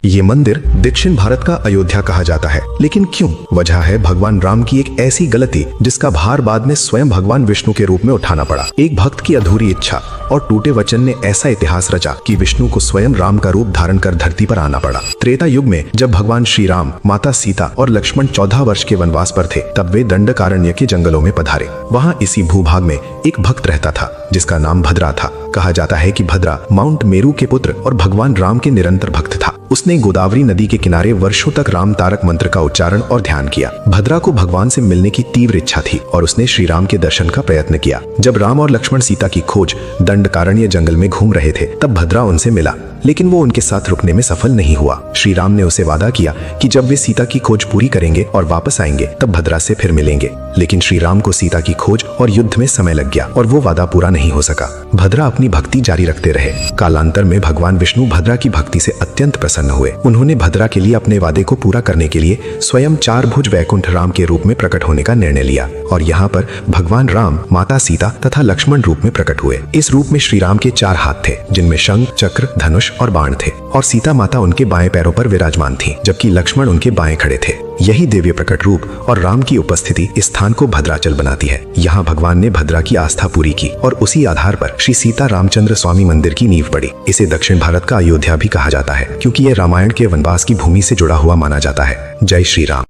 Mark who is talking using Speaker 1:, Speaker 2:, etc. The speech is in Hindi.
Speaker 1: ये मंदिर दक्षिण भारत का अयोध्या कहा जाता है, लेकिन क्यों? वजह है भगवान राम की एक ऐसी गलती जिसका भार बाद में स्वयं भगवान विष्णु के रूप में उठाना पड़ा। एक भक्त की अधूरी इच्छा और टूटे वचन ने ऐसा इतिहास रचा कि विष्णु को स्वयं राम का रूप धारण कर धरती पर आना पड़ा। त्रेता युग में जब भगवान श्री राम, माता सीता और लक्ष्मण 14 वर्ष के वनवास पर थे, तब वे दंडकारण्य के जंगलों में पधारे। वहाँ इसी भूभाग में एक भक्त रहता था जिसका नाम भद्रा था। कहा जाता है कि भद्रा माउंट मेरू के पुत्र और भगवान राम के निरंतर भक्त था। उसने गोदावरी नदी के किनारे वर्षों तक राम तारक मंत्र का उच्चारण और ध्यान किया। भद्रा को भगवान से मिलने की तीव्र इच्छा थी और उसने श्री राम के दर्शन का प्रयत्न किया। जब राम और लक्ष्मण सीता की खोज दंडकारण्य जंगल में घूम रहे थे, तब भद्रा उनसे मिला, लेकिन वो उनके साथ रुकने में सफल नहीं हुआ। श्री राम ने उसे वादा किया कि जब वे सीता की खोज पूरी करेंगे और वापस आएंगे, तब भद्रा से फिर मिलेंगे। लेकिन श्री राम को सीता की खोज और युद्ध में समय लग गया और वो वादा पूरा नहीं हो सका। भद्रा अपनी भक्ति जारी रखते रहे। कालांतर में भगवान विष्णु भद्रा की भक्ति से अत्यंत प्रसन्न हुए। उन्होंने भद्रा के लिए अपने वादे को पूरा करने के लिए स्वयं 4 भुज वैकुंठ राम के रूप में प्रकट होने का निर्णय लिया और यहाँ पर भगवान राम, माता सीता तथा लक्ष्मण रूप में प्रकट हुए। इस रूप में श्री राम के 4 हाथ थे, जिनमें शंख, चक्र, धनुष और बाण थे, और सीता माता उनके बाएं पैरों पर विराजमान थी, जबकि लक्ष्मण उनके बाएं खड़े थे। यही दिव्य प्रकट रूप और राम की उपस्थिति इस स्थान को भद्राचल बनाती है। यहाँ भगवान ने भद्रा की आस्था पूरी की और उसी आधार पर श्री सीता रामचंद्र स्वामी मंदिर की नींव पड़ी। इसे दक्षिण भारत का अयोध्या भी कहा जाता है, क्योंकि यह रामायण के वनवास की भूमि से जुड़ा हुआ माना जाता है। जय श्री राम।